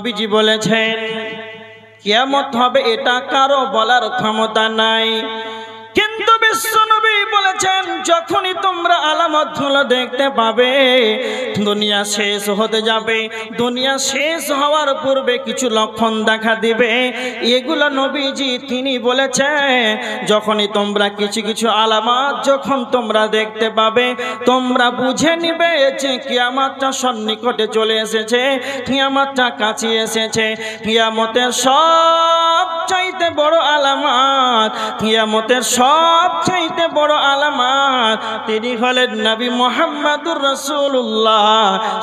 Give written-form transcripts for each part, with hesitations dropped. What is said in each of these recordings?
নবীজি বলেছেন কিয়ামত হবে এটা কারো বলার ক্ষমতা নাই, কিন্তু বিশ্বনবী বলেছেন যখনই তোমরা আলামতগুলো দেখতে পাবে দুনিয়া শেষ হতে যাবে, দুনিয়া শেষ হওয়ার পূর্বে কিছু লক্ষণ দেখা দিবে। এগুলো নবীজি তিনি বলেছেন যখনই তোমরা কিছু কিছু আলামত যখন তোমরা দেখতে পাবে তোমরা বুঝে নিবে যে কিয়ামতটা সন্নিকটে চলে এসেছে, কিয়ামতটা কাছে এসেছে। কিয়ামতের সবচাইতে বড় আলামত, কিয়ামতের সবচাইতে বড় আলামত তিনি হলেন নবী মুহাম্মদুর রাসূলুল্লাহ।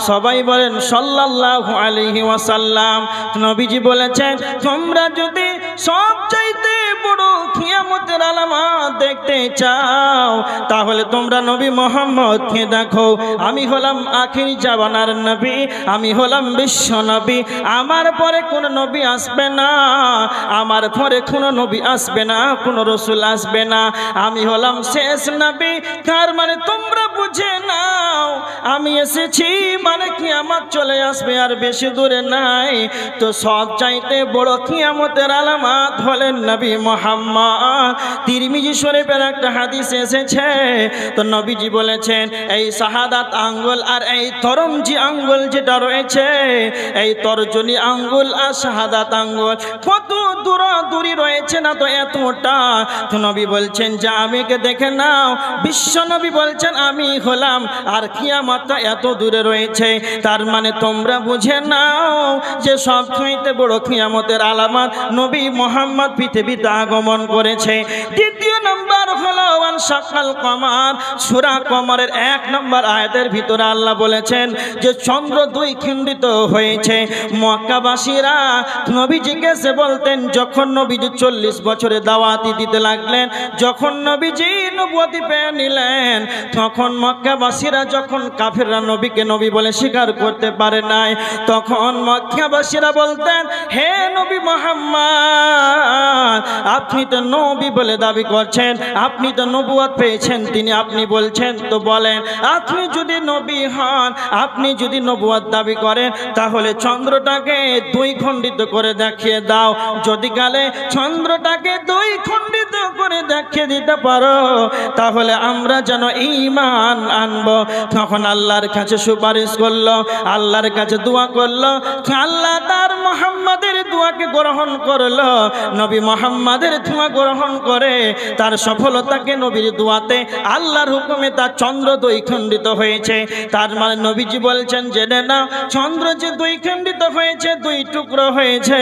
সবাই বলেন সাল্লাল্লাহু আলাইহি ওয়াসাল্লাম। নবীজি বলেছেন তোমরা যদি সবচাইতে বড় কিয়ামতের আলামত দেখতে চাও তাহলে তোমরা নবী মুহাম্মদকে দেখো। আমি হলাম আখির জামানার নবী, আমি হলাম বিশ্ব নবী। আমার পরে কোন নবী আসবে না, আমার পরে কোন নবী আসবে না, কোন রাসূল আসবে না। আমি হলাম শেষ নবী। তার মানে তোমরা বুঝে নাও আমি এসেছি মানে কিয়ামত চলে আসবে, আর বেশি দূরে নাই। তো সবচাইতে বড় কিয়ামতের আলামত হলেন নবী মুহাম্মদ। তিরমিজি শরীফের একটা হাদিস এসেছে, তো নবীজি বলেছেন এই শাহাদাত আঙ্গুল আর এই তরমজি আঙ্গুল যেটা রয়েছে, এই তর্জনী আঙ্গুল আর শাহাদাত আঙ্গুল কত দূরাদূরি রয়েছে না, তো এতটা। তো নবী বলছেন যে আমিকে দেখে নাও। বিশ্ব নবী বলছেন আমি হলাম, আর কিয়ামতটা এত দূরে রয়েছে। তার মানে তোমরা বুঝে নাও যে সবচেয়ে বড় কিয়ামতের আলামত নবী মুহাম্মদ পৃথিবীতে আগমন করেছে। দ্বিতীয় নম্বর হলো ওয়ানশাক্কাল কমার। সূরা কমারের 1 নম্বর আয়াতের ভিতরে আল্লাহ বলেছেন যে চন্দ্র দুই খণ্ডিত হয়েছে। মক্কাবাসীরা নবীজিকে সে বলতেন যখন নবীজি 40 বছরে দাওয়াতি দিতে লাগলেন, যখন নবীজি নবুয়তি পেয়ে নিলেন, তখন মক্কাবাসীরা যখন কাফেররা নবীকে নবী বলে স্বীকার করতে পারে নাই, তখন মক্কাবাসীরা বলতেন হে নবী মুহাম্মদ আপনি তো নবী বলে দাবি করছেন, আপনি তো নবুয়ত পেয়েছেন, তিনি আপনি বলছেন তো বলেন আপনি যদি নবী হন, আপনি যদি নবুয়ত দাবি করেন তাহলে চন্দ্রটাকে দুই খণ্ডিত করে দেখিয়ে দাও। যদি কালে চন্দ্রটাকে দুই খণ্ডিত করে দেখিয়ে দিতে পারো তাহলে আমরা যেন ঈমান আনবো। তখন আল্লাহর কাছে সুপারিশ করলো, আল্লাহর কাছে দোয়া করলো, আল্লাহ তার মুহাম্মাদের দোয়াকে গ্রহণ করলো। নবী মুহাম্মাদের দোয়া গ্রহণ করে তার সফলতাকে নবীর দোয়াতে আল্লাহর হুকুমে তার চন্দ্র দুই খণ্ডিত হয়েছে। তার মানে নবীজি বলছেন জেনে না চন্দ্র যে দুই খণ্ডিত হয়েছে, দুই টুকরো হয়েছে,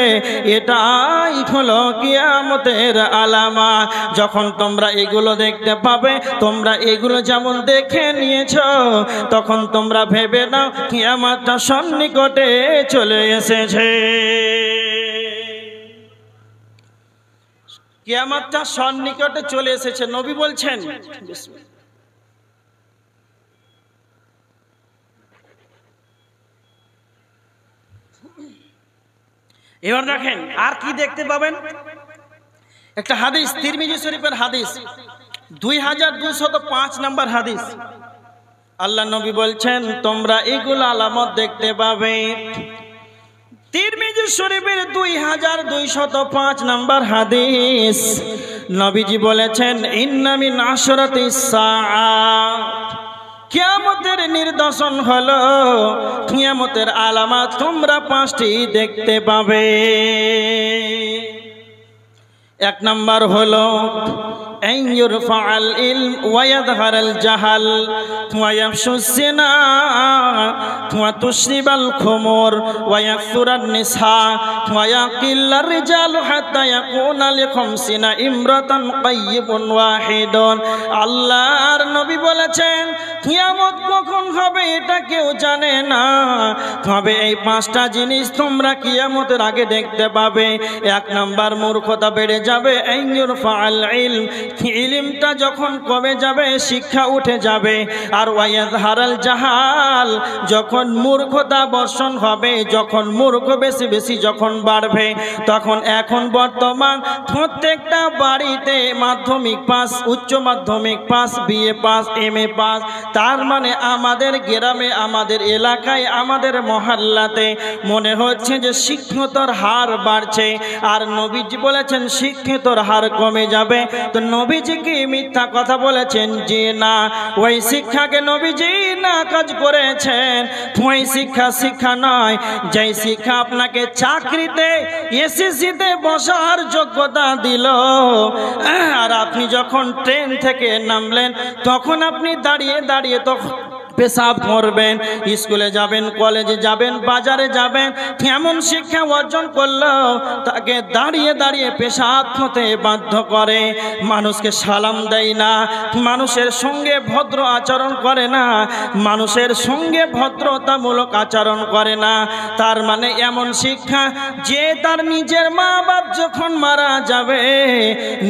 এটাই হলো কিয়ামতের আলামত। যখন তোমরা এগুলো দেখতে পাবে, তোমরা এগুলো যেমন দেখে নিয়েছো, তখন তোমরা ভেবে নাও কিয়ামতটা সন্নিকটে চলে এসেছে। কিয়ামতটা সন্নিকটে চলে এসেছে নবী বলছেন। এবার দেখেন আর কি দেখতে পাবেন। একটা হাদিস তিরমিজি শরীফের হাদিস 2205 নম্বর হাদিস। আল্লাহ নবী বলছেন তোমরা এগুলো আলামত দেখতে পাবে। তিরমিজি শরীফের 2205 নম্বর হাদিস নবীজি বলেছেন ইন্না মিন আশরাতিস সাআ, কিয়ামতের নিদর্শন হলো কিয়ামতের আলামত তোমরা 5টি দেখতে পাবে। 1 নম্বর হলো أن يرفع العلم ويظهر الجهل ويفشو الزنا وتشرب الخمور ويكثر النساء ويقل الرجال حتى يكون ل50 امرأة طيب واحد। আল্লাহর নবী বলেছেন কিয়ামত কখন হবে এটা কেউ জানে না, তবে এই 5টা জিনিস তোমরা কিয়ামতের আগে দেখতে পাবে। 1 নম্বর মূর্খতা বেড়ে যাবে। আন ইউরফা আল ইলম, ইলমটা যখন কমে যাবে শিক্ষা উঠে যাবে। আর ওয়ায়াজহারাল জাহাল, যখন মূর্খতা বর্ষণ হবে, যখন মূর্খ বেশি বেশি যখন বাড়বে, তখন এখন বর্তমান প্রত্যেকটা বাড়িতে মাধ্যমিক পাস, উচ্চ মাধ্যমিক pass, BA pass, MA pass. তার মানে আমাদের গ্রামে, আমাদের এলাকায়, আমাদের মহল্লাতে মনে হচ্ছে যে শিক্ষিতর হার বাড়ছে। আর নবীজি বলেছেন শিক্ষিতর হার কমে যাবে। তো নবীজি কি মিথ্যা কথা বলেছেন? যে না, ওই শিক্ষাকে নবীজি না কাজ করেছেন। ওই শিক্ষা নয়, যেই শিক্ষা আপনাকে চাকরিতে এসএসসিতে বসার যোগ্যতা দিল। আর আপনি যখন ট্রেন থেকে নামলেন তখন আপনি দাঁড়িয়ে দাঁড়িয়ে তখন পেশাব করবেন, স্কুলে যাবেন, কলেজে যাবেন, বাজারে যাবেন, কেমন শিক্ষা অর্জন করলো তাকে দাঁড়িয়ে দাঁড়িয়ে পেশাব হতে বাধ্য করে। মানুষকে সালাম দেয় না, মানুষের সঙ্গে ভদ্র আচরণ করে না, মানুষের সঙ্গে ভদ্রতামূলক আচরণ করে না। তার মানে এমন শিক্ষা যে তার নিজের মা বাপ যখন মারা যাবে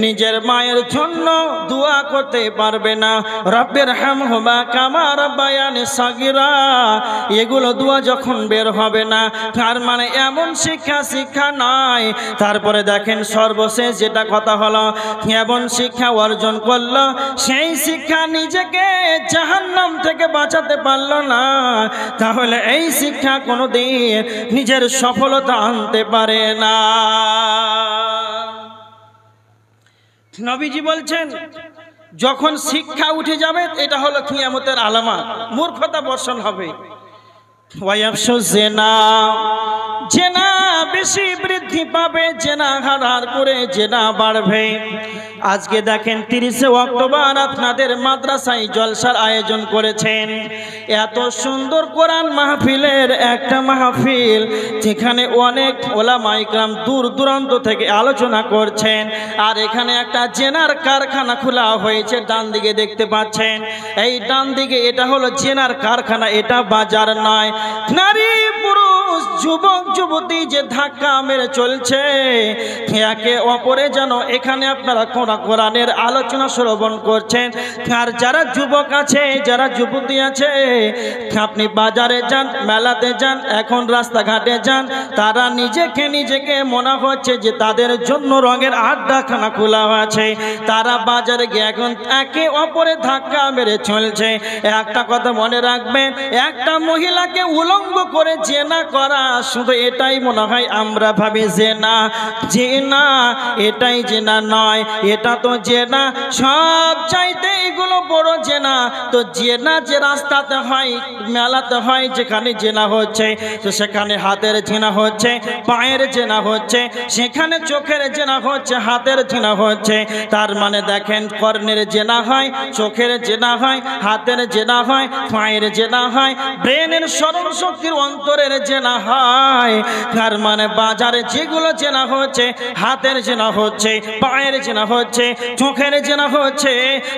নিজের মায়ের জন্য দোয়া করতে পারবে না, রব্বির হামহুমা কামা রাব্বায়ানি সাগীরা, এগুলো দোয়া যখন বের হবে না। তার মানে এমন শিক্ষা নয়। তারপরে দেখেন সর্বশেষ যেটা কথা হলো, এমন শিক্ষা অর্জন করলো, সেই শিক্ষা নিজেকে জাহান্নাম থেকে বাঁচাতে পারলো না, তাহলে এই শিক্ষা কোনোদিন নিজের সফলতা আনতে পারে না। নবীজি বলছেন যখন শিক্ষা উঠে যাবে এটা হলো কিয়ামতের আলামত, মূর্খতা বর্ষণ হবে। জেনা বেশি বৃদ্ধি পাবে, জেনা হার করে জেনা বাড়বে। আজকে দেখেন 30শে অক্টোবর আপনাদের মাদ্রাসায় জলসার আয়োজন করেছেন। এত সুন্দর কোরআন মাহফিলের একটা মাহফিল, যেখানে অনেক ওলামা ইকরাম দূর দূরান্ত থেকে আলোচনা করছেন। আর এখানে একটা জেনার কারখানা খোলা হয়েছে, ডান দিকে দেখতে পাচ্ছেন। এই ডান দিকে এটা হলো জেনার কারখানা, এটা বাজার নয়। নারী পুরুষ যুবক যুবতী যে ধাক্কা মেরে চলছে একে অপরে, যেন এখানে আপনারা কোরআনের আলোচনা শ্রবণ করছেন। আর যারা যুবক আছে, যারা যুবতী আছে, আপনি বাজারে যান, মেলাতে যান, এখন রাস্তাঘাটে যান, তারা নিজেকে মনে হচ্ছে যে তাদের জন্য রঙের আড্ডাখানা খোলা আছে। তারা বাজারে গিয়ে এখন একে অপরে ধাক্কা মেরে চলছে। একটা কথা মনে রাখবেন, একটা মহিলাকে উলঙ্গ করে জেনা করা, শুধু এটাই মনে হয় আমরা ভাবি জেনা, এটাই জেনা নয়, এটা তো জেনা সব চাইতে এগুলো বড় জেনা। তো জেনা যে রাস্তাতে হয়, মেলাতে হয়, যেখানে জেনা হচ্ছে, তো সেখানে হাতের জেনা হচ্ছে, পায়ের জেনা হচ্ছে, সেখানে চোখের জেনা হচ্ছে, হাতের জেনা হচ্ছে। তার মানে দেখেন কর্ণের জেনা হয়, চোখের জেনা হয়, হাতের জেনা হয়, পায়ের জেনা হয়, ব্রেনের স্মরণ শক্তির অন্তরের জেনা হয়। তার মানে বাজারে যেগুলো জেনা হচ্ছে, হাতের জেনা হচ্ছে, পায়ের জেনা হচ্ছে, চোখের জেনা হচ্ছে।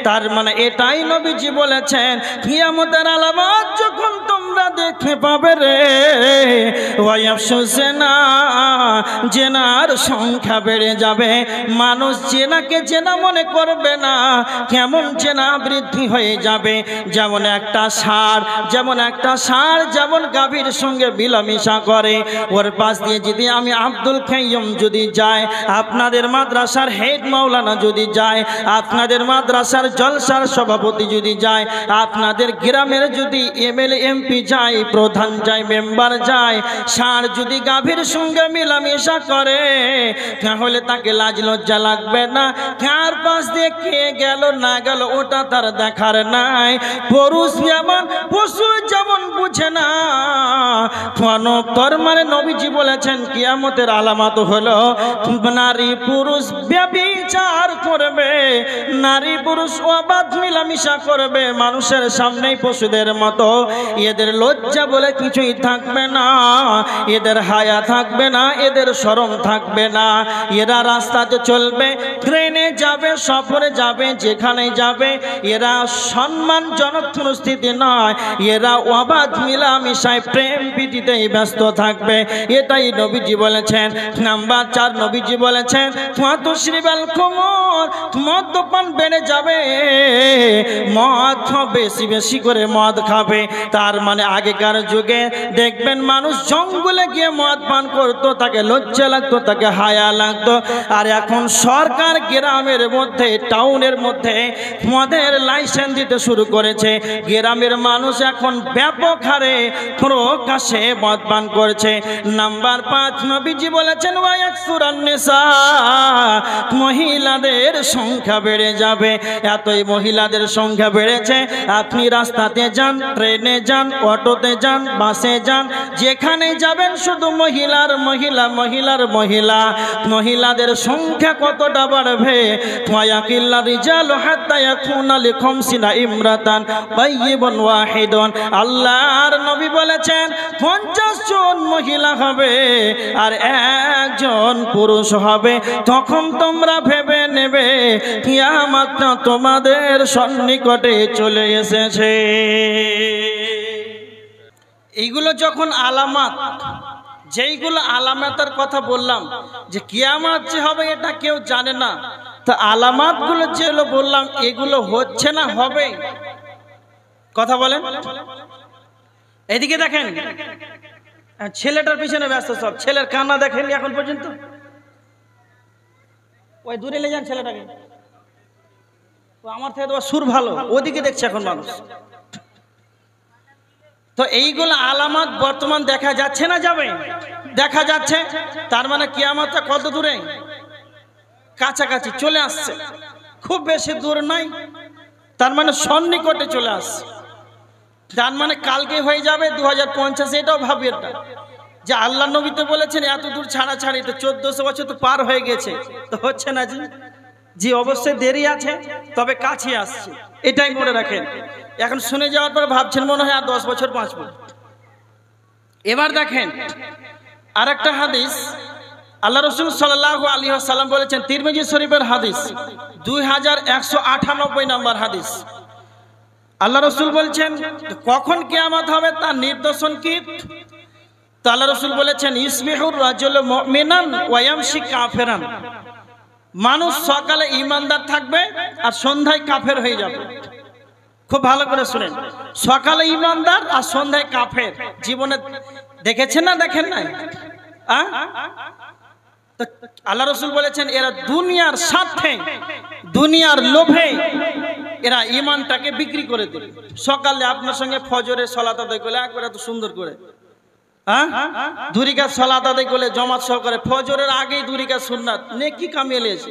তার মানে এটাই নবীজি বলেছেন কিয়ামতের আলামত যখন তোমরা দেখতে পাবে রে, জেনার সংখ্যা বেড়ে যাবে। মানুষ জেনাকে জেনা মনে করবে না, কেমন জেনা বৃদ্ধি হয়ে যাবে। যেমন একটা ষাঁড় যেমন গাভীর সঙ্গে মিলামিশা করে, ওর পাশ দিয়ে যদি আমি আব্দুল কাইয়ুম যদি যায়, আপনাদের মাদ্রাসার হেড মাওলানা যদি যায়, আপনাদের মাদ্রাসার জলসার সভাপতি যদি যায়, আপনাদের গ্রামের যদি এমএলএ এমপি যায়, প্রধান যায়, মেম্বার যায়, ষাঁড় যদি গাভীর সঙ্গে মিলামিশা করে, তাহলে তাকে লাজ লজ্জা লাগবে না? কার পাশ দিয়ে কে গেল না গেল ওটা তার দেখার নাই। পুরুষ যেমন পশু যেমন বুঝে না, মানে নবীজি বলেছেন কিয়ামতের আলামত হলো নারী পুরুষ ব্যভিচার করবে, নারী পুরুষ অবাধ মিলামিশা করবে মানুষের সামনেই পশুদের মতো। এদের লজ্জা বলে কিছুই থাকবে না, এদের হায়া থাকবে না, এদের শরম থাকবে না। এরা রাস্তাতে চলবে, ট্রেনে যাবে, সফরে যাবে, যেখানে যাবে, এরা সম্মানজনক পরিস্থিতি নয়, এরা অবাধ মিলামিশায় প্রেম প্রীতিতেই ব্যস্ত থাকবে, এটাই নবীজি বলেছেন। নাম্বার 4 নবীজি বলেছেন তুশরিবাল খুমর, মদ্যপান বেড়ে যাবে, মদ বেশি বেশি করে মদ খাবে। তার মানে আগেকার যুগে দেখবেন মানুষ জঙ্গলে গিয়ে মদ পান করতো, তাকে লজ্জা লাগতো, তাকে হায়া লাগতো। আর এখন সরকার গ্রামের মধ্যে টাউনের মধ্যে মদের লাইসেন্স দিতে শুরু করেছে। গ্রামের মানুষ এখন ব্যাপক হারে প্রকাশ্যে মদ পান করছে। নাম্বার 5 নবীজি বলেছেন ওয়ায়াকসুরান নিসা, মহিলাদের সংখ্যা বেড়ে যাবে। এতই মহিলাদের সংখ্যা বেড়েছে, আপনি রাস্তাতে যান, ট্রেনে যান, অটোতে যান, বাসে যান, যেখানে যাবেন শুধু মহিলার মহিলা, মহিলার মহিলা। মহিলাদের সংখ্যা কতটা বাড়বে, ওয়ায়াকিল্লা রিজালু হাত্তা ইয়াকুনা লিখামসিনা ইমরাতান তাইয়িবুন ওয়াহিদুন। আল্লাহর নবী বলেছেন 50 জন মহিলা হবে আর 1 জন পুরুষ হবে। তখন তোমরা ভেবে নেবে কিয়ামত তোমাদের সন্নিকটে চলে এসেছে। এইগুলো যখন আলামত, যেইগুলো আলামতের কথা বললাম যে কিয়ামত যে হবে এটা কেউ জানে না, তো আলামতগুলো যেগুলো বললাম এগুলো হচ্ছে না হবে? কথা বলেন। এদিকে দেখেন, ছেলেটার পিছনে ব্যস্ত সব। ছেলের কান্না দেখেননি এখন পর্যন্ত? ওই দূরে নিয়ে যান ছেলেটাকে, আমার থেকে তো সুর ভালো, ওদিকে দেখছে এখন মানুষ। তো এইগুলো আলামত বর্তমান দেখা যাচ্ছে না যাবে? দেখা যাচ্ছে। তার মানে কিয়ামতটা কত দূরে? কাছাকাছি চলে আসছে, খুব বেশি দূর নাই। তার মানে সন্নিকটে চলে আসছে। তার মানে কালকে হয়ে যাবে 2050। এটাও ভাবি এটা যে আল্লাহ নবী তো বলেছেন এত দূর ছাড়াছাড়ি, তো 1400 বছর তো পার হয়ে গেছে, তো হচ্ছে না জি? জি অবশ্যই দেরি আছে, তবে কাছে আসছে, এটাই মনে রাখেন। এখন শুনে যাওয়ার পর ভাবছেন মনে হয় আর 10 বছর বাঁচব। এবার দেখেন আরেকটা হাদিস, আল্লাহ রসুল সাল্লাল্লাহু আলাইহি ওয়াসাল্লাম বলেছেন, তিরমিজি শরীফের হাদিস 2198 নম্বর হাদিস। আল্লাহ রসুল বলছেন কখন কিয়ামত হবে তার নিদর্শন কি? তো আল্লাহ রসুল বলেছেন ইসবিহুর রাজুলু মুমিনান ওয়া ইয়ামশি কাফিরান, মানুষ সকালে ইমানদার থাকবে আর সন্ধ্যায় কাফের হয়ে যাবে। খুব ভালো করে শুনেন, সকালে ইমানদার আর সন্ধ্যায় কাফের। জীবনে দেখেছেন না দেখেন নাই? আল্লাহ রসুল বলেছেন এরা দুনিয়ার স্বার্থে, দুনিয়ার লোভে এরা ইমানটাকে বিক্রি করে দেবে। সকালে আপনার সঙ্গে ফজরের সালাত আদায় করলে একবার এত সুন্দর করে, দুরিকা সালাত আদায় করলে জামাত সহকারে, ফজরের আগেই দুরিকা সুন্নাত নেকি কামিয়ে নিয়েছে,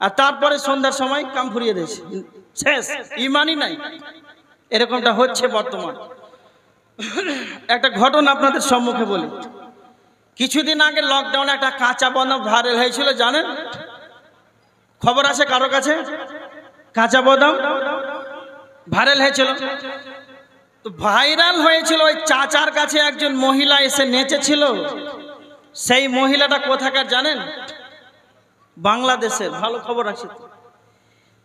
আর তারপরে সন্ধ্যার সময় কাম ফুরিয়ে দিয়েছে, শেষ, ইমানই নাই। এরকমটা হচ্ছে বর্তমান। একটা ঘটনা আপনাদের সম্মুখে বলি। কিছুদিন আগে লকডাউনে একটা কাঁচা বাদাম ভাইরাল হয়েছিল, জানেন? খবর আছে কারো কাছে? কাঁচা বাদাম ভাইরাল হয়েছিল। তো ভাইরাল হয়েছিল, ওই চাচার কাছে একজন মহিলা এসে নেচেছিল। সেই মহিলাটা কোথাকার জানেন? বাংলাদেশের। ভালো খবর আছে।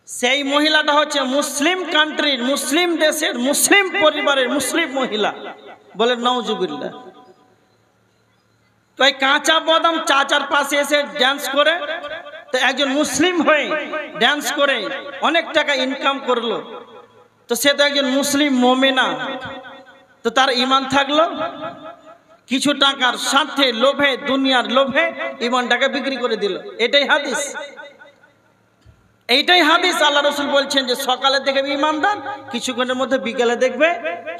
সেই মহিলাটা হচ্ছে মুসলিম কান্ট্রির, মুসলিম দেশের, মুসলিম পরিবারের মুসলিম মহিলা। বলে নাউজুবিল্লাহ। তো এই কাঁচা বাদাম চাচার পাশে এসে ড্যান্স করে, তো একজন মুসলিম হয়ে ড্যান্স করে অনেক টাকা ইনকাম করলো। তো সে তো একজন মুসলিম মুমিনা, তো তার ঈমান থাকলো। কিছু টাকার স্বার্থে, লোভে, দুনিয়ার লোভে ঈমানটাকে বিক্রি করে দিল। এটাই হাদিস, এইটাই হাদিস। আল্লাহ রসুল বলছেন যে সকালে দেখবে ঈমানদার, কিছুক্ষণের মধ্যে বিকেলে দেখবে,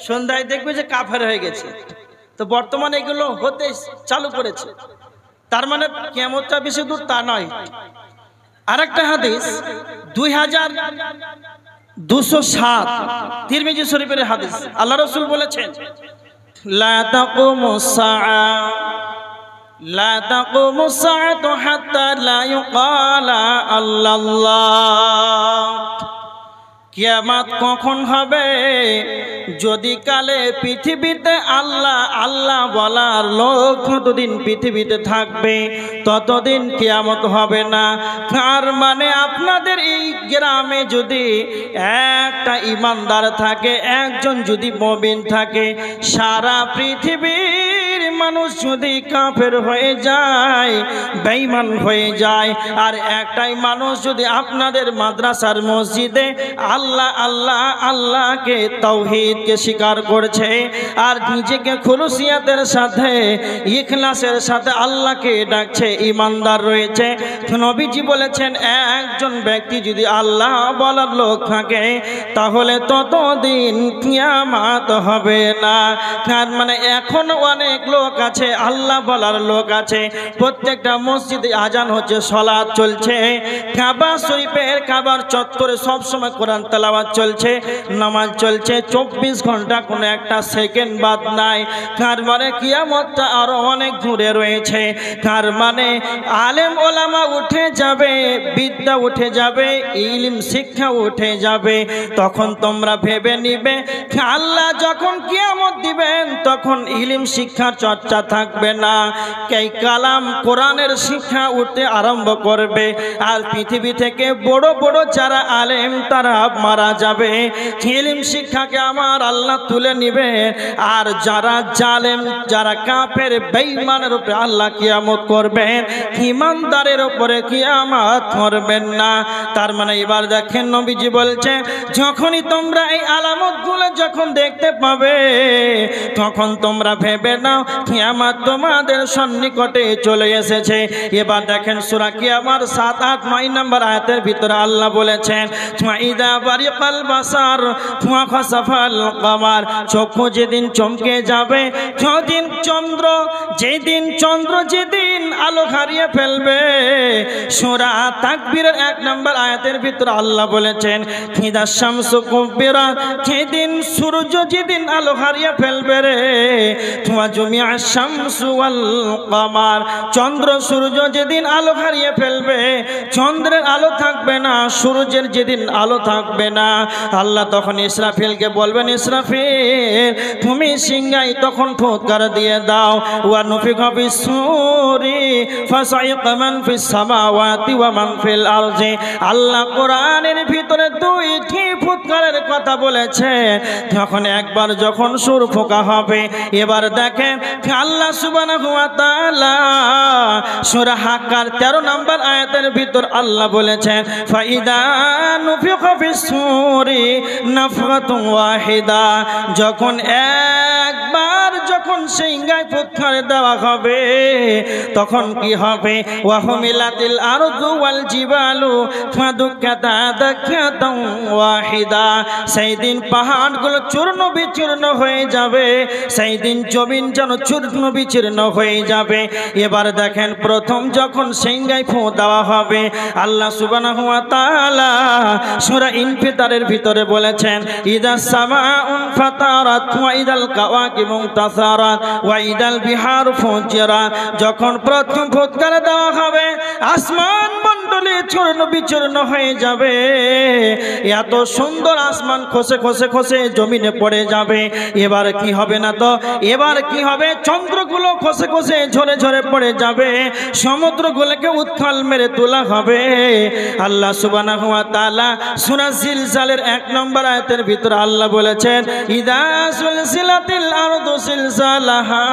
সন্ধ্যায় দেখবে যে কাফের হয়ে গেছে। তো বর্তমানে এগুলো হতে চালু করেছে। তার মানে কিয়ামতটা বেশি দূর তা নয়। আরেকটা হাদিস 2207 তিরমিজি শরীফের হাদিস। আল্লাহ রাসূল বলেছেন লা তাকুমুস সাআতু হাত্তা লা ইউকালা আল্লাল্লাহ। কিয়ামত কখন হবে যদি কালে পৃথিবীতে আল্লাহ আল্লাহ বলার লোক যতদিন পৃথিবীতে থাকবে ততদিন কিয়ামত হবে না। তার মানে আপনাদের এই গ্রামে যদি একটা ইমানদার থাকে, একজন যদি মুমিন থাকে, সারা পৃথিবীর মানুষ যদি কাফের হয়ে যায়, বেঈমান হয়ে যায়, আর একটাই মানুষ যদি আপনাদের মাদ্রাসার মসজিদে আল্লাহ আল্লাহ আল্লাহকে তাওহীদকে স্বীকার করছে আর নিজেকে খুলুসিয়াতের সাথে ইখলাসের সাথে আল্লাহকে ডাকছে, ইমানদার রয়েছে, নবীজি বলেছেন একজন ব্যক্তি যদি আল্লাহ বলার লোক থাকে তাহলে ততদিন কিয়ামত হবে না। তার মানে এখন অনেক লোক আছে, আল্লাহ বলার লোক আছে, প্রত্যেকটা মসজিদে আজান হচ্ছে, সালাত চলছে, কাবা শরীফের কাবার চত্বরে সবসময় কোরআন তেলাওয়াত চলছে, নামাজ চলছে, 24 ঘন্টা কোনো একটা সেকেন্ড বাদ নাই। তার মানে কিয়ামতটা আরো অনেক দূরে রয়েছে। তার মানে আলেম ওলামা উঠে যাবে, বিদ্যা উঠে যাবে, ইলম শিক্ষা উঠে যাবে। তখন তোমরা ভেবে নিবে আল্লাহ যখন কিয়ামত দিবেন তখন ইলম শিক্ষার চর্চা থাকবে না, এই কালাম কোরআনের শিক্ষা উঠতে আরম্ভ করবে, আর পৃথিবী থেকে বড় বড় যারা আলেম তারা মারা যাবে, ইলম শিক্ষাকে আমার আল্লাহ তুলে নিবে, আর যারা জালেম যারা কাফের বেঈমানের উপরে আল্লাহ কিয়ামত করবেন, ইমানদারের উপরে কিয়ামত করবেন না। তার মানে এবার দেখেন নবীজি বলছে যখনই তোমরা এই আলামতগুলো যখন দেখতে পাবে তখন তোমরা ভেবে নাও কিয়ামত তোমাদের সন্নিকটে চলে এসেছে। এবার দেখেন সূরা কিয়ামার 7, 8, 9 নম্বর আয়াতের ভিতরে আল্লাহ বলেছেন ইদা বারিকাল বাসার ওয়া খাসাফাল কামার, চক্ষু যেদিন চমকে যাবে, যেদিন চন্দ্র যেদিন আলো হারিয়ে ফেলবে। সূরা তাকবীরের 1 নম্বর আয়াতের ভিতরে আল্লাহ বলেছেন ইদা শামসু কুবিরা, যেদিন সূর্য যেদিন আলো হারিয়ে ফেলবে রে, ওয়া জুমিআ শামসু ওয়াল কামার, চন্দ্র সূর্য যেদিন আলো হারিয়ে ফেলবে, চন্দ্রের আলো থাকবে না, সূর্যের যেদিন আলো থাকবে না, আল্লাহ তখন ইসরাফিলকে বলবেন ইসরাফিল তুমি সিংহায় তখন ফুৎকার দিয়ে দাও, ওয়া নুফিখা ফিস-সূরি ফাসাইকা মান ফিস সামাওয়াতি ওয়া মান ফিল আরজি। আল্লাহ কোরআনের ভিতরে 2টি ফুৎকারের কথা বলেছে। যখন একবার যখন সুর ফোঁকা হবে, এবার দেখেন আল্লাহ সুবহানাহু ওয়া তাআলা সূরা হাক্কার 13 নম্বর আয়াতের ভিতর আল্লাহ বলেছেন ফাইদা নুফিখা ফিস-সূরি নাফখাতুন ওয়াহিদা, যখন একবার যখন সিংহায় ফুৎকার দেওয়া হবে তখন কি হবে, ওয়া হুমিলাতিল আরদু ওয়াল জিবালু ফাদুক্কাতা দাক্কাতান ওয়াহিদা, সেই দিন পাহাড়গুলো চূর্ণ বিচূর্ণ হয়ে যাবে, সেই দিন জমিন যেন চূর্ণ বিচূর্ণ হয়ে যাবে। এবার দেখেন প্রথম যখন সিংহায় ফু দেওয়া হবে আল্লাহ সুবহানাহু ওয়া তাআলা সূরা ইনফিতারের ভিতরে বলেছেন ইদাস সামাউন ফাতারাত ওয়া ইদাল কাওয়াকিবু তাসারাত ওয়া ইদাল বিহারু ফুজিরাত, যখন প্রথম ফুৎকার দেওয়া হবে আসমান মণ্ডলী চূর্ণ বিচূর্ণ হয়ে যাবে, এত সুন্দর আসমান খসে খসে খসে জমিনে পড়ে যাবে। এবার কি হবে না তো, এবার কি হবে, চন্দ্রগুলো খসে খসে ঝরে ঝরে পড়ে যাবে, সমুদ্রগুলোকে উত্থাল মেরে তোলা হবে। আল্লাহ সুবহানাহু ওয়া তাআলা সূরা জিলজালের 1 নম্বর আয়াতের ভিতরে আল্লাহ বলেছেন ইদা সুলসিলাতিল আরদু সিলসালাহা,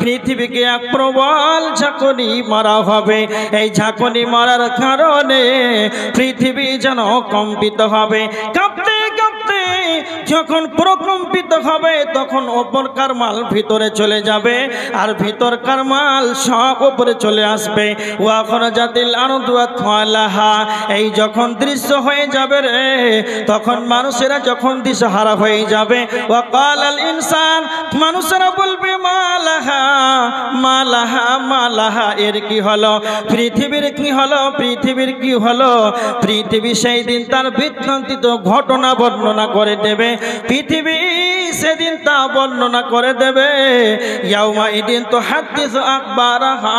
পৃথিবীকে এক প্রবল ঝাঁকুনি মারা হবে, এই ঝাঁকুনি মারার কারণে পৃথিবী যেন কম্পিত হবে, কাঁপতে কাঁপতে যখন প্রকম্পিত হবে তখন ওপরকার মাল ভিতরে চলে যাবে আর ভিতরকার মাল সব উপরে চলে আসবে। ওয়া খরাজাতিল আরদু আতওয়ালাহা, এই যখন দৃশ্য হয়ে যাবে রে তখন মানুষেরা যখন দিশাহারা হয়ে যাবে, ওয়া ক্বালাল ইনসান, মানুষেরা বলবে মালাহা মালাহা মালাহা, এর কি হলো, পৃথিবীর কি হলো, পৃথিবীর কি হলো। পৃথিবী সেই দিন তার বৃত্তান্তিত ঘটনা বর্ণনা করে দেবে, পৃথিবী সেদিন তা বর্ণনা করে দেবে। ইয়াউমা ইদিন তো হাদিস আকবারাহা,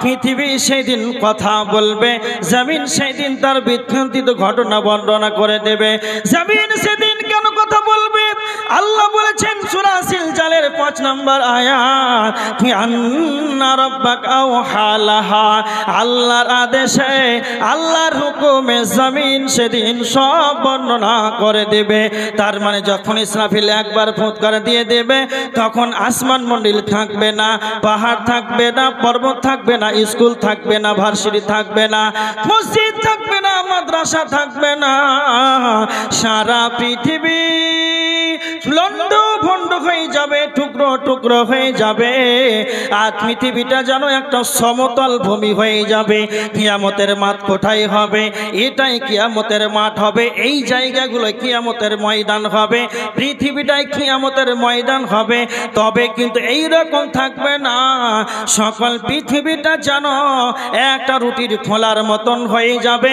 পৃথিবী সেদিন কথা বলবে, জমিন সেদিন তার বৃত্তান্তিত ঘটনা বর্ণনা করে দেবে। জমিন সেদিন কেন কথা বলবে, আল্লাহ বলেছেন সূরা জিলজালের 5 নম্বর আয়াত, আন্না রাব্বাকা আওহালাহা, আল্লাহর আদেশে আল্লাহর হুকুমে জমিন সেদিন সব বর্ণনা করে দেবে। তার মানে যখন ইসরাফিল একবার ফুৎকার দিয়ে দেবে তখন আসমান মণ্ডল থাকবে না, পাহাড় থাকবে না, পর্বত থাকবে না, স্কুল থাকবে না, ভার্সিটি থাকবে না, মসজিদ থাকবে না, মাদ্রাসা থাকবে না। সারা পৃথিবী লন্ড ভন্ড হয়ে যাবে, টুকরো টুকরো হয়ে যাবে, আর পৃথিবীটা যেন একটা সমতল ভূমি হয়ে যাবে। কিয়ামতের মাঠ কোথায় হবে? এটাই কিয়ামতের মাঠ হবে। এই জায়গাগুলো কিয়ামতের ময়দান হবে, পৃথিবীটাই কিয়ামতের ময়দান হবে। তবে কিন্তু এই রকম থাকবে না, সকল পৃথিবীটা যেন একটা রুটির খোলার মতন হয়ে যাবে।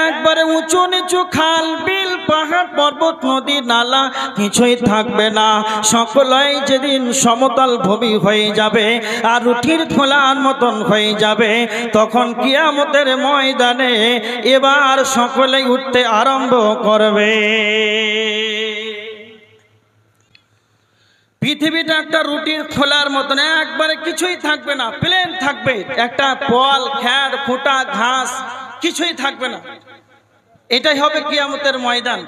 একবারে উঁচু নিচু খাল বিল পাহাড় পর্বত নদী নালা কিছুই থাকবে না। সকলেই যেদিন সমতল ভূমি হয়ে যাবে আর রুটির খোলার মতন হয়ে যাবে, তখন কিয়ামতের ময়দানে এবার সকলেই উঠতে আরম্ভ করবে। পৃথিবীটা একটা রুটির খোলার মতন, একবারে কিছুই থাকবে না, প্লেন থাকবে, একটা পল খ্যার ফুটা ঘাস কিছুই থাকবে না। এটাই হবে কিয়ামতের ময়দান।